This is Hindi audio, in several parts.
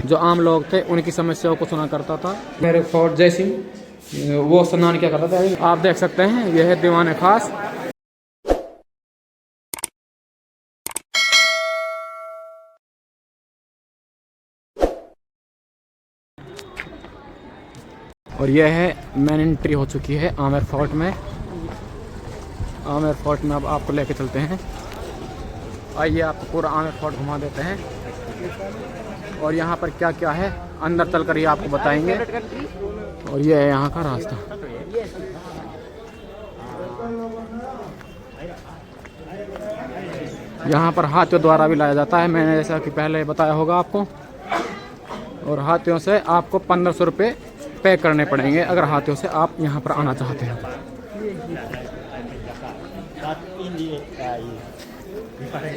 जो आम लोग थे उनकी समस्याओं को सुना करता था। मेरे फोर्ट जय सिंह वो स्नान किया करता था। आप देख सकते हैं यह है दीवान खास। और यह है मेन एंट्री हो चुकी है आमेर फोर्ट में। आमेर फोर्ट में अब आपको लेके चलते हैं। आइए आपको पूरा आमेर फोर्ट घुमा देते हैं और यहाँ पर क्या क्या है अंदर चलकर ही आपको बताएंगे। और ये है यहाँ का रास्ता। यहाँ पर हाथियों द्वारा भी लाया जाता है, मैंने जैसा कि पहले बताया होगा आपको। और हाथियों से आपको 1500 रुपये पे करने पड़ेंगे अगर हाथियों से आप यहाँ पर आना चाहते हैं।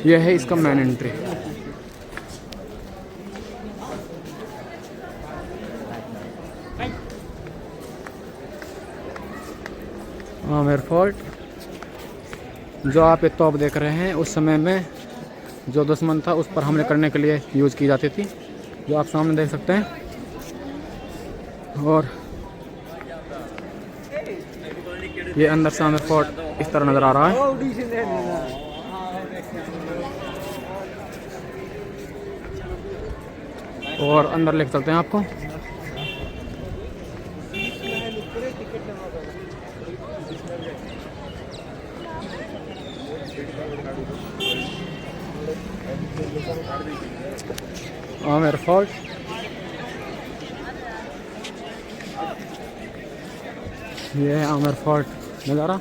यह है इसका मेन एंट्री। आमेर फोर्ट जो आप ये तोप देख रहे हैं उस समय में जो दुश्मन था उस पर हमले करने के लिए यूज़ की जाती थी, जो आप सामने देख सकते हैं। और ये अंदर से आमेर फोर्ट इस तरह नज़र आ रहा है। और अंदर लेके चलते हैं आपको। आमेर फोर्ट ये है आमेर फोर्ट नज़ारा।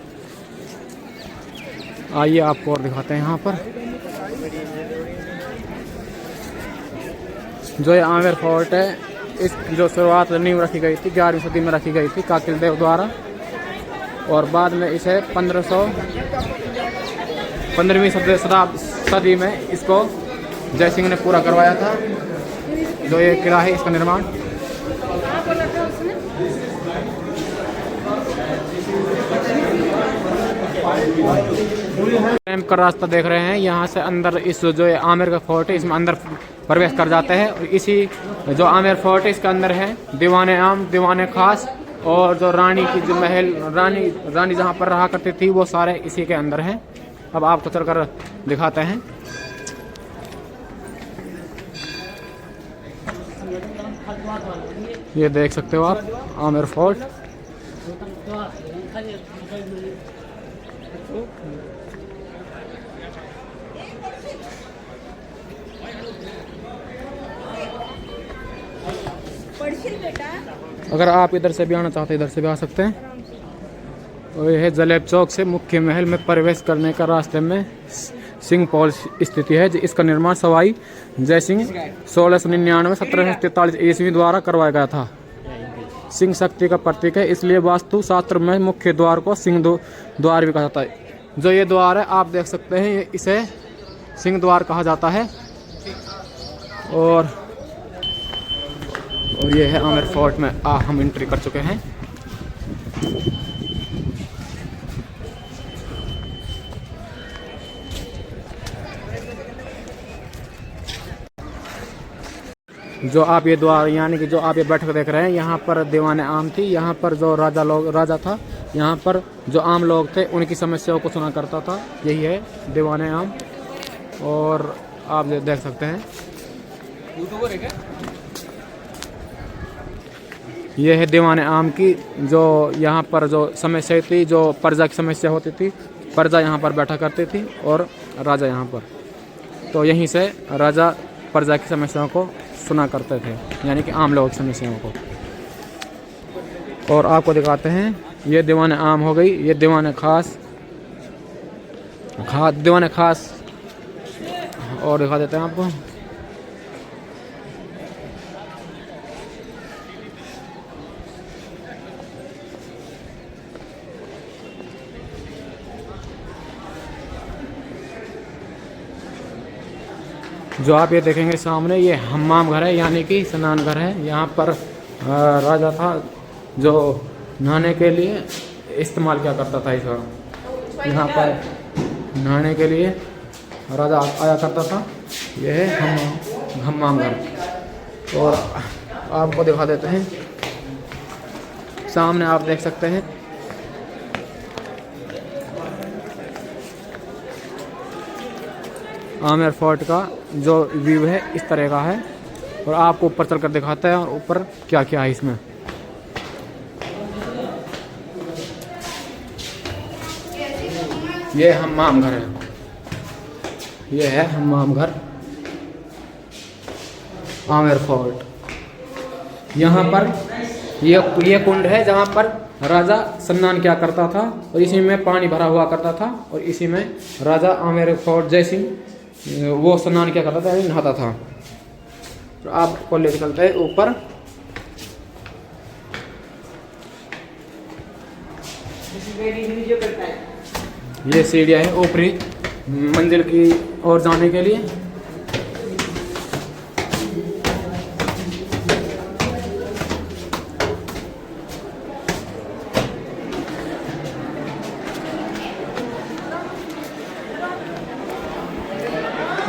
आइए आपको और दिखाते हैं यहाँ पर जो ये आमेर फोर्ट है। इस जो शुरुआत नींव रखी गई थी 11वीं सदी में रखी गई थी काकिल देव द्वारा। और बाद में इसे 15वीं सदी में इसको जय सिंह ने पूरा करवाया था। जो ये किला है इसका निर्माण। कैंप का रास्ता देख रहे हैं, यहाँ से अंदर इस जो ये आमेर का फोर्ट है इसमें अंदर प्रवेश कर जाते हैं। और इसी जो आमेर फोर्ट है इसके अंदर है दीवाने आम, दीवाने खास और जो रानी की जो महल रानी जहाँ पर रहा करती थी वो सारे इसी के अंदर हैं। अब आपको चलकर दिखाते हैं। ये देख सकते हो आप आमेर फोर्ट। अगर आप इधर से भी आना चाहते हैं इधर से भी आ सकते हैं। और यह जलेब चौक से मुख्य महल में प्रवेश करने का रास्ते में सिंह पॉल स्थिति है। इसका निर्माण सवाई जय सिंह 1699-1743 ईस्वी द्वारा करवाया गया था। सिंह शक्ति का प्रतीक है, इसलिए वास्तु शास्त्र में मुख्य द्वार को सिंह द्वार भी कहा जाता है। जो ये द्वार है आप देख सकते हैं इसे सिंह द्वार कहा जाता है। और ये है आमेर फोर्ट में हम एंट्री कर चुके हैं। जो आप ये द्वार यानी कि जो आप ये बैठक देख रहे हैं यहाँ पर दीवाने आम थी। यहाँ पर जो राजा था यहाँ पर जो आम लोग थे उनकी समस्याओं को सुना करता था। यही है दीवाने आम। और आप देख सकते हैं ये है दीवाने आम की जो यहाँ पर जो समस्या थी, जो प्रजा की समस्या होती थी। प्रजा यहाँ पर बैठा करती थी और राजा यहाँ पर। तो यहीं से राजा प्रजा की समस्याओं को सुना करते थे यानी कि आम लोगों की समस्याओं को। और आपको दिखाते हैं ये दीवाने आम हो गई, ये दीवाने खास दीवाने खास और दिखा देते हैं आपको। जो आप ये देखेंगे सामने ये हम्माम घर है यानी कि स्नान घर है। यहाँ पर राजा था जो नहाने के लिए इस्तेमाल किया करता था। इसका यहाँ पर नहाने के लिए राजा आया करता था। यह है हम्माम घर। और आपको दिखा देते हैं, सामने आप देख सकते हैं आमेर फोर्ट का जो व्यू है इस तरह का है। और आपको ऊपर चलकर दिखाते हैं और ऊपर क्या क्या है इसमें। ये हम्माम घर है, ये है हम्माम घर आमेर फोर्ट। यहाँ पर ये कुंड है जहाँ पर राजा स्नान किया करता था और इसी में पानी भरा हुआ करता था और इसी में राजा आमेर फोर्ट जय सिंह वो स्नान किया करता था, यानी नहाता था। तो आपको ले चलते हैं ऊपर। ये सीढ़ियाँ है ऊपरी मंजिल की ओर जाने के लिए।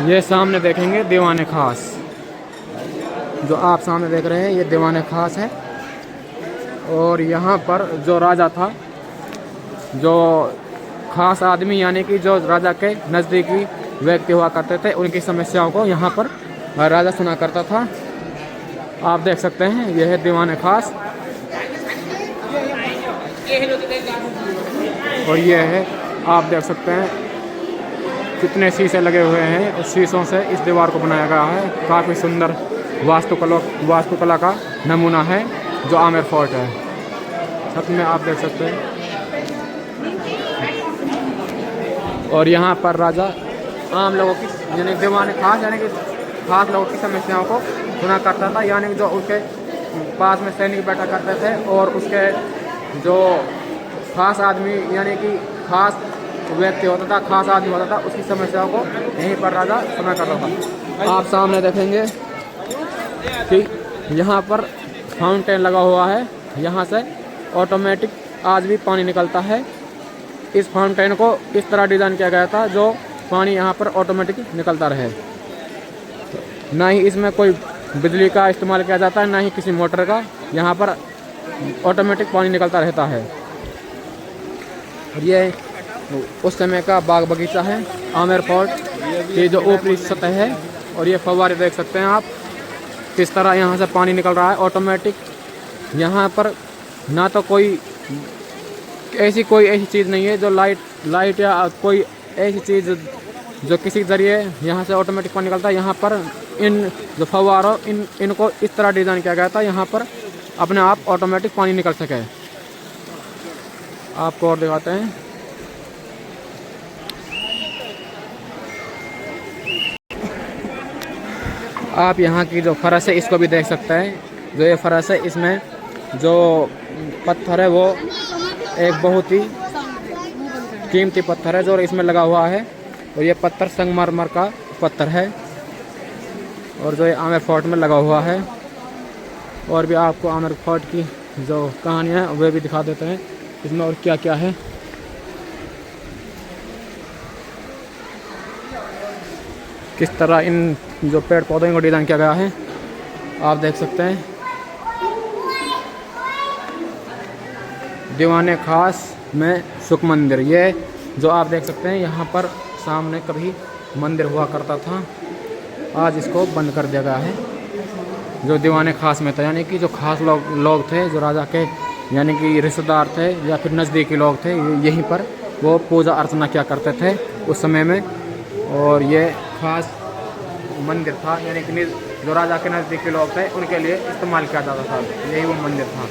ये सामने देखेंगे दीवाने खास, जो आप सामने देख रहे हैं ये दीवाने खास है। और यहाँ पर जो राजा था, जो खास आदमी यानी कि जो राजा के नज़दीकी व्यक्ति हुआ करते थे, उनकी समस्याओं को यहाँ पर राजा सुना करता था। आप देख सकते हैं यह है दीवाने खास। और ये है, आप देख सकते हैं कितने शीशे लगे हुए हैं। उस शीशों से इस दीवार को बनाया गया है। काफ़ी सुंदर वास्तुकला का नमूना है जो आमेर फोर्ट है। छत में आप देख सकते हैं। और यहाँ पर राजा आम लोगों की यानी दीवाने खास यानी कि खास लोगों की समस्याओं को सुना करता था, यानी कि जो उसके पास में सैनिक बैठा करते थे और उसके जो खास आदमी यानी कि खास व्यक्ति होता था, खास आदमी होता था, उसकी समस्याओं को यहीं पर राजा सुना करता था। आप सामने देखेंगे कि यहाँ पर फाउंटेन लगा हुआ है, यहाँ से ऑटोमेटिक आज भी पानी निकलता है। इस फाउंटेन को इस तरह डिज़ाइन किया गया था जो पानी यहाँ पर ऑटोमेटिक निकलता रहे। ना ही इसमें कोई बिजली का इस्तेमाल किया जाता है, ना ही किसी मोटर का। यहाँ पर ऑटोमेटिक पानी निकलता रहता है। और ये उस समय का बाग बगीचा है आमेर फोर्ट की जो ऊपरी सतह है। और ये फव्वारे देख सकते हैं आप किस तरह यहाँ से पानी निकल रहा है ऑटोमेटिक। यहाँ पर ना तो कोई ऐसी चीज़ नहीं है जो लाइट या कोई ऐसी चीज़ जो किसी ज़रिए यहाँ से ऑटोमेटिक पानी निकलता है। यहाँ पर इन जो फव्वारों इनको इस तरह डिज़ाइन किया गया था, यहाँ पर अपने आप ऑटोमेटिक पानी निकल सके। आपको और दिखाते हैं। आप यहाँ की जो फरस है इसको भी देख सकते हैं। जो ये फरस है इसमें जो पत्थर है वो एक बहुत ही कीमती पत्थर है जो इसमें लगा हुआ है। और ये पत्थर संगमरमर का पत्थर है और जो ये आमेर फोर्ट में लगा हुआ है। और भी आपको आमेर फोर्ट की जो कहानियाँ है वे भी दिखा देते हैं इसमें और क्या क्या है। किस तरह इन जो पेड़ पौधों को डिज़ाइन किया गया है आप देख सकते हैं। दीवाने खास में सुख मंदिर, ये जो आप देख सकते हैं यहाँ पर सामने कभी मंदिर हुआ करता था, आज इसको बंद कर दिया गया है। जो दीवाने खास में था यानी कि जो खास लोग थे, जो राजा के यानी कि रिश्तेदार थे या फिर नज़दीकी लोग थे, यहीं पर वो पूजा अर्चना किया करते थे उस समय में। और ये खास मंदिर था यानी कि जो राजा के नज़दीकी लोग थे उनके लिए इस्तेमाल किया जाता था, यही वो मंदिर था।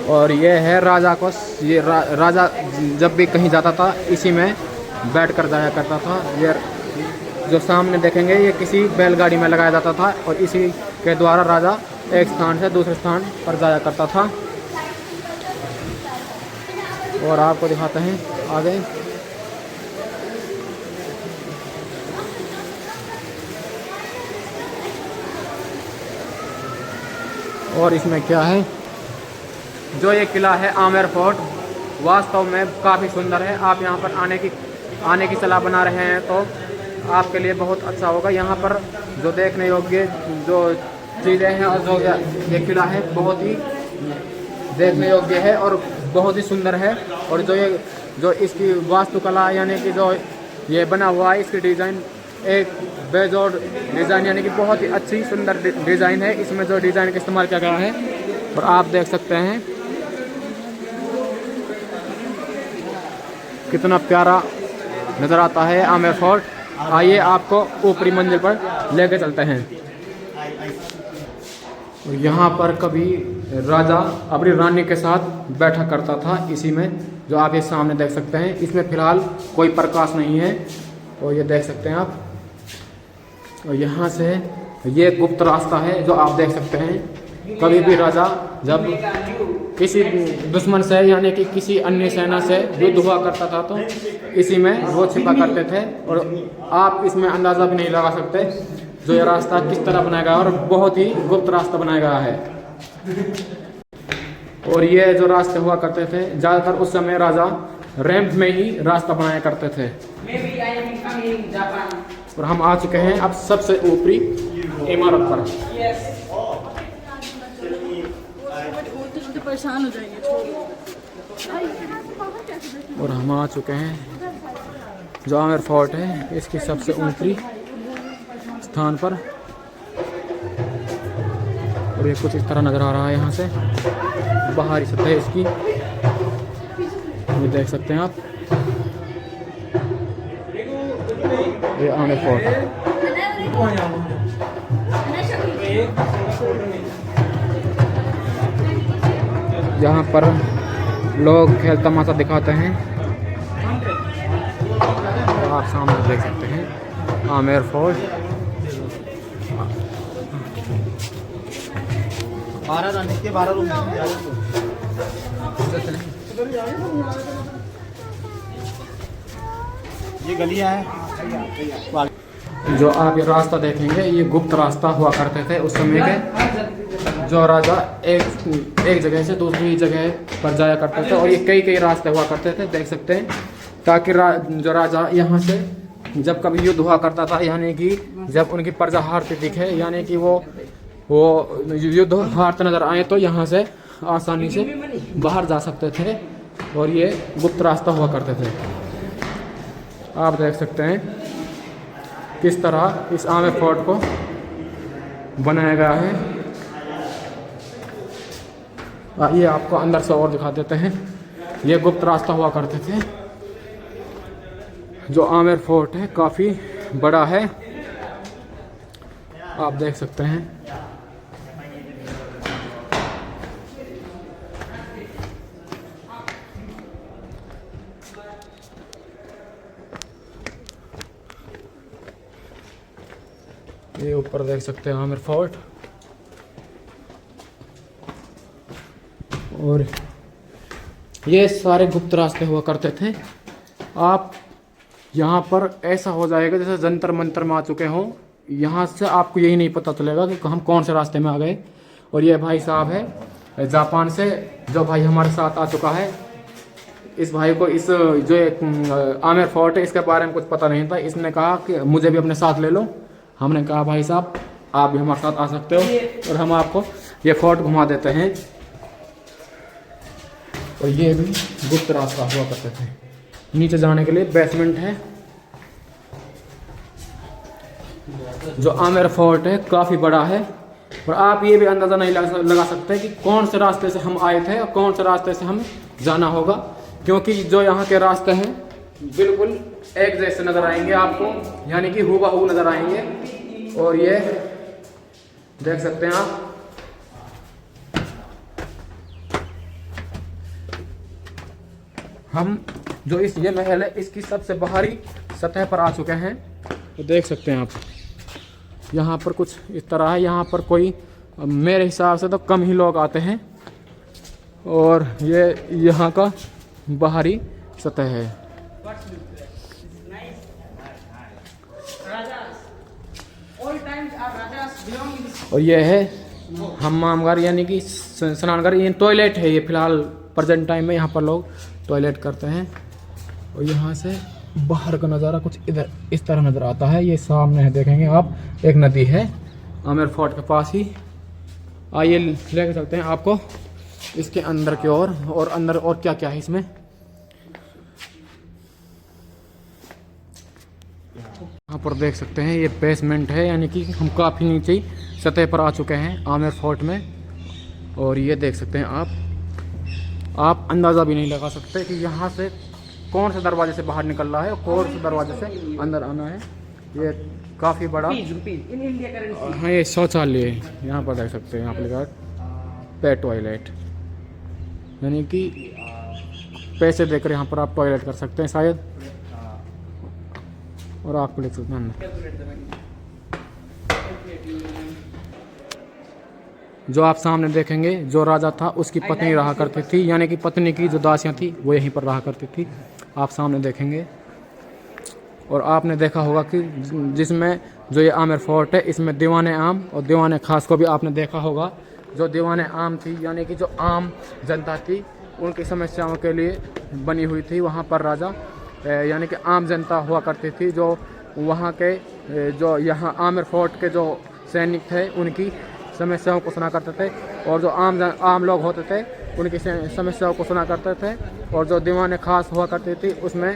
और ये है राजा को, ये राजा जब भी कहीं जाता था इसी में बैठ कर जाया करता था। ये जो सामने देखेंगे ये किसी बैलगाड़ी में लगाया जाता था और इसी के द्वारा राजा एक स्थान से दूसरे स्थान पर जाया करता था। और आपको दिखाते हैं आगे। और इसमें क्या है, जो ये किला है आमेर फोर्ट वास्तव में काफ़ी सुंदर है। आप यहाँ पर आने की सलाह बना रहे हैं तो आपके लिए बहुत अच्छा होगा। यहाँ पर जो देखने योग्य जो चीज़ें हैं और जो ये किला है बहुत ही देखने योग्य है और बहुत ही सुंदर है। और जो इसकी वास्तुकला यानी कि जो ये बना हुआ है, इसकी डिज़ाइन एक बेजोड़ डिज़ाइन यानी कि बहुत ही अच्छी सुंदर डिज़ाइन है। इसमें जो डिज़ाइन का इस्तेमाल किया गया है और आप देख सकते हैं कितना प्यारा नज़र आता है आमेर फोर्ट। आइए आपको ऊपरी मंजिल पर लेके चलते हैं। और यहाँ पर कभी राजा अपनी रानी के साथ बैठा करता था इसी में, जो आप ये सामने देख सकते हैं। इसमें फ़िलहाल कोई प्रकाश नहीं है और ये देख सकते हैं आप। और यहाँ से ये गुप्त रास्ता है जो आप देख सकते हैं। कभी भी राजा जब किसी दुश्मन से यानी कि किसी अन्य सेना से युद्ध हुआ करता था तो इसी में वो छिपा करते थे। और आप इसमें अंदाज़ा भी नहीं लगा सकते जो ये रास्ता किस तरह बनाया गया और बहुत ही गुप्त रास्ता बनाया गया है। और ये जो रास्ते हुआ करते थे ज़्यादातर उस समय राजा रैंप में ही रास्ता बनाया करते थे। और हम आ चुके हैं अब सबसे ऊपरी इमारत पर। परेशान हो जाएंगे। और हम आ चुके हैं जो आमेर फोर्ट है इसकी सबसे ऊपरी स्थान पर। और ये कुछ इस तरह नज़र आ रहा है यहाँ से बाहरी सतह इसकी, ये देख सकते हैं आप। ये आमेर फोर्ट है। यहाँ पर लोग खेल तमाशा दिखाते हैं। आप सामने देख सकते हैं आमेर फोर्ट। 12 रूम ये गलियाँ हैं। जो आप ये रास्ता देखेंगे ये गुप्त रास्ता हुआ करते थे उस समय के। जो राजा एक जगह से दूसरी जगह पर जाया करते थे और ये कई रास्ते हुआ करते थे, देख सकते हैं। ताकि जो राजा यहाँ से जब कभी युद्ध हुआ करता था यानी कि जब उनकी प्रजा हारती दिखे यानी कि वो युद्ध हारते नजर आए तो यहाँ से आसानी से बाहर जा सकते थे। और ये गुप्त रास्ता हुआ करते थे। आप देख सकते हैं किस तरह इस आमेर फोर्ट को बनाया गया है। ये आपको अंदर से और दिखा देते हैं। ये गुप्त रास्ता हुआ करते थे। जो आमेर फोर्ट है काफ़ी बड़ा है, आप देख सकते हैं। ये ऊपर देख सकते हैं आमेर फोर्ट। और ये सारे गुप्त रास्ते हुआ करते थे। आप यहाँ पर ऐसा हो जाएगा जैसे जंतर मंतर में आ चुके हों। यहाँ से आपको यही नहीं पता चलेगा कि हम कौन से रास्ते में आ गए। और ये भाई साहब है जापान से जो भाई हमारे साथ आ चुका है। इस भाई को इस जो आमेर फोर्ट है इसके बारे में कुछ पता नहीं था। इसने कहा कि मुझे भी अपने साथ ले लो। हमने कहा भाई साहब आप भी हमारे साथ आ सकते हो और हम आपको ये फोर्ट घुमा देते हैं। और ये भी गुप्त रास्ता हुआ करते थे। नीचे जाने के लिए बेसमेंट है। जो आमेर फोर्ट है काफ़ी बड़ा है और आप ये भी अंदाज़ा नहीं लगा सकते कि कौन से रास्ते से हम आए थे और कौन से रास्ते से हम जाना होगा, क्योंकि जो यहाँ के रास्ते हैं बिल्कुल एक जैसे नज़र आएंगे आपको, यानी कि हूबहू नज़र आएंगे। और ये देख सकते हैं आप। हम जो ये महल है इसकी सबसे बाहरी सतह पर आ चुके हैं। तो देख सकते हैं आप यहाँ पर कुछ इस तरह है। यहाँ पर कोई मेरे हिसाब से तो कम ही लोग आते हैं। और ये यहाँ का बाहरी सतह है। और ये है हम्माम घर यानी कि स्नान घर। ये टॉयलेट है। ये फिलहाल प्रेजेंट टाइम में यहाँ पर लोग टॉयलेट करते हैं। और यहाँ से बाहर का नज़ारा कुछ इधर इस तरह नज़र आता है। ये सामने है, देखेंगे आप, एक नदी है आमेर फोर्ट के पास ही। आइए लेकर चलते हैं आपको इसके अंदर की ओर, और अंदर और क्या क्या है इसमें। यहाँ पर देख सकते हैं ये बेसमेंट है, यानी कि हम काफ़ी नीचे सतह पर आ चुके हैं आमेर फोर्ट में। और ये देख सकते हैं आप अंदाज़ा भी नहीं लगा सकते कि यहाँ से कौन से दरवाजे से बाहर निकल रहा है और कौन से दरवाजे से अंदर आना है। ये काफ़ी बड़ा हाँ ये शौचालय है, यहाँ पर देख सकते हैं। यहाँ पर लिखा है पेट टॉयलेट, यानी कि पैसे देकर यहाँ पर आप टॉयलेट कर सकते हैं शायद। और आपको लिख सकते हैं अंदर जो आप सामने देखेंगे, जो राजा था उसकी पत्नी रहा करती थी, यानी कि पत्नी की जो दासियाँ थी वो यहीं पर रहा करती थी, आप सामने देखेंगे। और आपने देखा होगा कि जिसमें जो ये आमेर फोर्ट है इसमें दीवाने आम और दीवाने खास को भी आपने देखा होगा। जो दीवाने आम थी, यानी कि जो आम जनता थी, उनकी समस्याओं के लिए बनी हुई थी वहाँ पर राजा, यानी कि आम जनता हुआ करती थी। जो वहाँ के जो यहाँ आमेर फोर्ट के जो सैनिक थे उनकी समस्याओं को सुना करते थे, और जो आम लोग होते थे उनकी समस्याओं को सुना करते थे। और जो दीवाने खास हुआ करती थी उसमें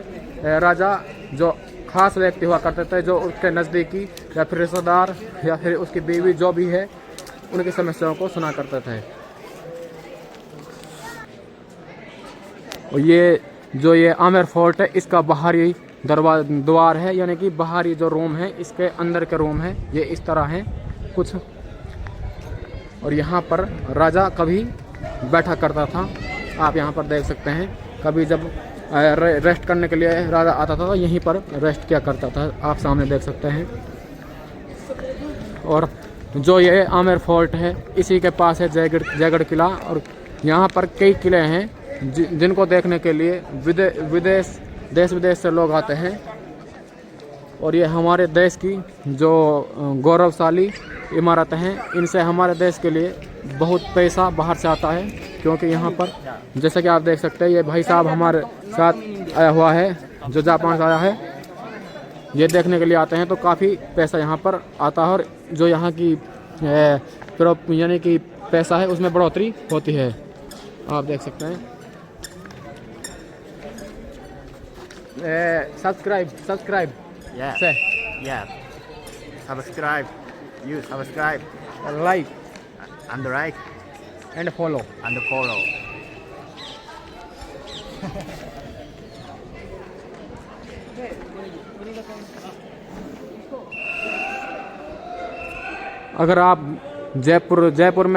राजा जो खास व्यक्ति हुआ करते थे, जो उसके नज़दीकी या फिर रिश्तेदार या फिर उसकी बीवी जो भी है उनकी समस्याओं को सुना करते थे। और ये आमेर फोर्ट है, इसका बाहरी द्वार है, यानी कि बाहरी जो रूम है, इसके अंदर के रूम है, ये इस तरह है कुछ। और यहाँ पर राजा कभी बैठा करता था, आप यहाँ पर देख सकते हैं। कभी जब रेस्ट करने के लिए राजा आता था तो यहीं पर रेस्ट किया करता था, आप सामने देख सकते हैं। और जो ये आमेर फोर्ट है इसी के पास है जयगढ़ किला, और यहाँ पर कई किले हैं जिनको देखने के लिए देश विदेश से लोग आते हैं। और ये हमारे देश की जो गौरवशाली इमारतें हैं, इनसे हमारे देश के लिए बहुत पैसा बाहर से आता है, क्योंकि यहाँ पर जैसे कि आप देख सकते हैं ये भाई साहब हमारे साथ आया हुआ है जो जापान से आया है, ये देखने के लिए आते हैं, तो काफ़ी पैसा यहाँ पर आता है। और जो यहाँ की यानी कि पैसा है उसमें बढ़ोतरी होती है, आप देख सकते हैं। Subscribe Yeah. say Yeah. Subscribe. You subscribe. like And like and follow. and follow. अगर आप जयपुर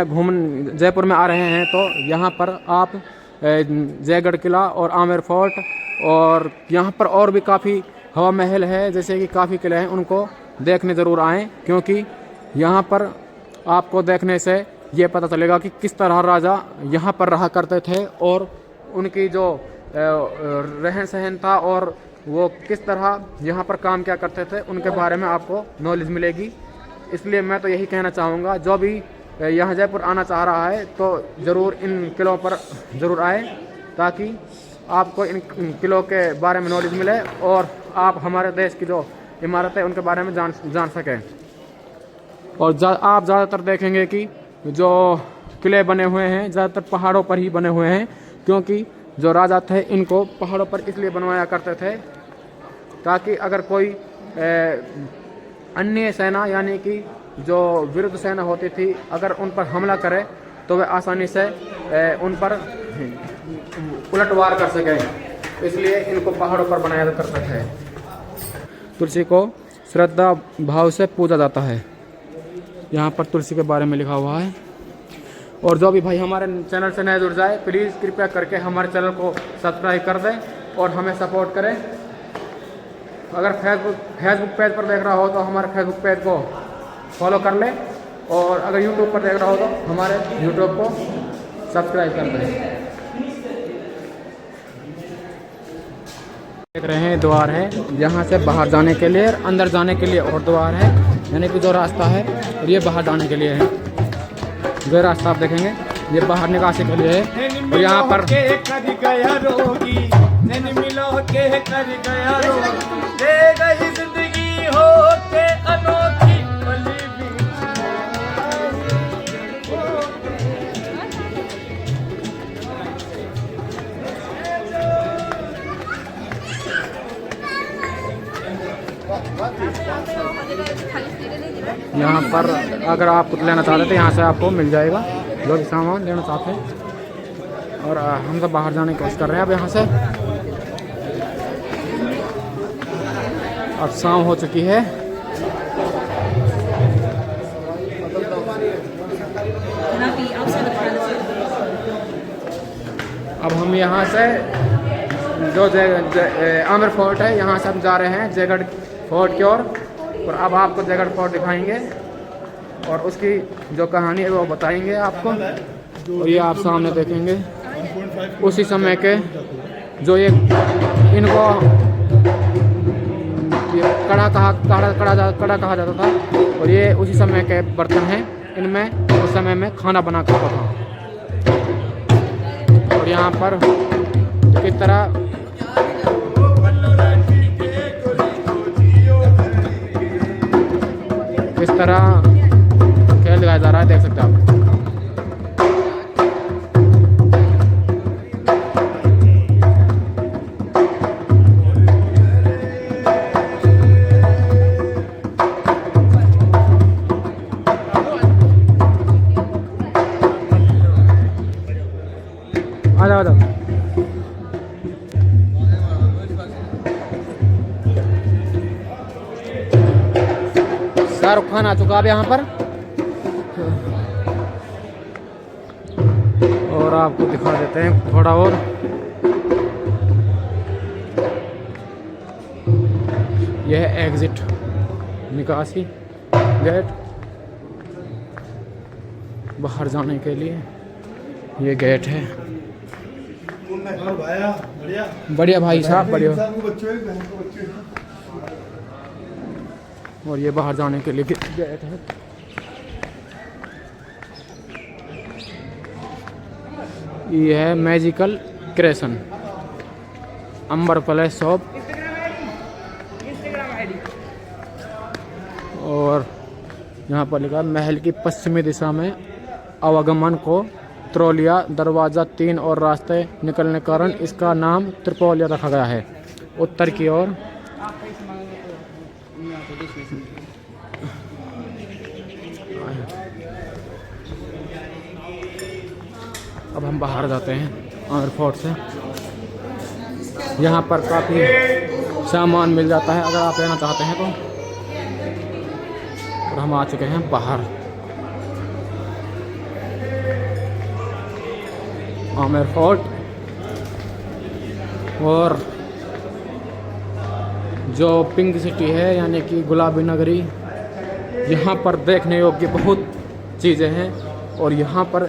में आ रहे हैं तो यहाँ पर आप जयगढ़ किला और आमेर फोर्ट, और यहाँ पर और भी काफ़ी हवा महल है, जैसे कि काफ़ी किले हैं, उनको देखने ज़रूर आएँ, क्योंकि यहाँ पर आपको देखने से ये पता चलेगा कि किस तरह राजा यहाँ पर रहा करते थे, और उनकी जो रहन सहन था और वो किस तरह यहाँ पर काम क्या करते थे, उनके बारे में आपको नॉलेज मिलेगी। इसलिए मैं तो यही कहना चाहूँगा, जो भी यहाँ जयपुर आना चाह रहा है तो ज़रूर इन किलों पर ज़रूर आए, ताकि आपको इन किलों के बारे में नॉलेज मिले और आप हमारे देश की जो इमारतें उनके बारे में जान सकें। और आप ज़्यादातर देखेंगे कि जो किले बने हुए हैं ज़्यादातर पहाड़ों पर ही बने हुए हैं, क्योंकि जो राजा थे इनको पहाड़ों पर इसलिए बनवाया करते थे ताकि अगर कोई अन्य सेना, यानी कि जो विरुद्ध सेना होती थी, अगर उन पर हमला करे तो वे आसानी से उन पर उलटवार कर सकें, इसलिए इनको पहाड़ों पर बनाया करते थे। तुलसी को श्रद्धा भाव से पूजा जाता है, यहाँ पर तुलसी के बारे में लिखा हुआ है। और जो भी भाई हमारे चैनल से नए जुड़ जाए, प्लीज़ कृपया करके हमारे चैनल को सब्सक्राइब कर दें और हमें सपोर्ट करें। अगर फेसबुक पेज पर देख रहा हो तो हमारे फेसबुक पेज को फॉलो कर लें, और अगर यूट्यूब पर देख रहा हो तो हमारे यूट्यूब को सब्सक्राइब कर दें। देख रहे हैं द्वार है, यहाँ से बाहर जाने के लिए, अंदर जाने के लिए और द्वार है, यानी कि जो रास्ता है और ये बाहर जाने के लिए है। जो रास्ता आप देखेंगे ये बाहर निकासी के लिए है। और यहाँ पर नैन मिलो के कर गया रो, दे गई जिंदगी हो के अनोखी पली बीच यहाँ पर अगर आप कुछ लेना चाहते थे यहाँ से आपको मिल जाएगा जो भी सामान लेना चाहते हैं। और हम सब बाहर जाने की कोशिश कर रहे हैं अब यहाँ से। अब शाम हो चुकी है। अब हम यहाँ से जो आमिर फोर्ट है यहाँ से हम जा रहे हैं जयगढ़ फोर्ट की ओर। और अब आपको जयगढ़ फोर्ट दिखाएंगे और उसकी जो कहानी है वो बताएंगे आपको। और ये आप सामने देखेंगे उसी समय के जो ये इनको कड़ा कहा जाता था। और ये उसी समय के बर्तन हैं, इनमें उस समय में खाना बना खाता था। और यहाँ पर किस तरह खेल दिखाया जा रहा है, देख सकते हैं आप। आ जाओ। शाहरुख खान आ चुका अब यहाँ पर। और आपको दिखा देते हैं थोड़ा और। यह है एग्जिट निकासी गेट बाहर जाने के लिए। ये गेट है। बढ़िया भाई साहब, बढ़िया। और ये बाहर जाने के लिए गेट है। ये है मैजिकल क्रेशन अंबर पैलेस शॉप। और यहाँ पर लिखा महल की पश्चिमी दिशा में आवागमन को त्रोलिया दरवाज़ा 3 और रास्ते निकलने के कारण इसका नाम त्रिपोलिया रखा गया है। उत्तर की ओर अब हम बाहर जाते हैं आमिर फोर्ट से। यहाँ पर काफ़ी सामान मिल जाता है अगर आप लेना चाहते हैं तो। और हम आ चुके हैं बाहर आमिर फोर्ट। और जो पिंक सिटी है यानी कि गुलाबी नगरी, यहाँ पर देखने योग्य बहुत चीज़ें हैं। और यहाँ पर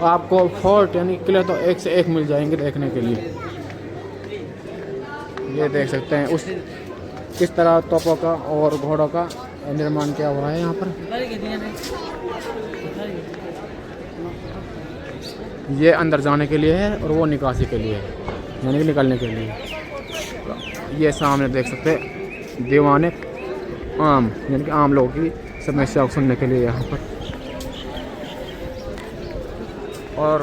आपको फोर्ट यानी किले तो एक से एक मिल जाएंगे देखने के लिए। ये देख सकते हैं उस किस तरह तोपों का और घोड़ों का निर्माण किया हुआ है यहाँ पर। ये अंदर जाने के लिए है और वो निकासी के लिए है यानी कि निकलने के लिए। ये सामने देख सकते हैं दीवाने आम यानी कि आम लोगों की समस्या को सुनने के लिए यहाँ पर। और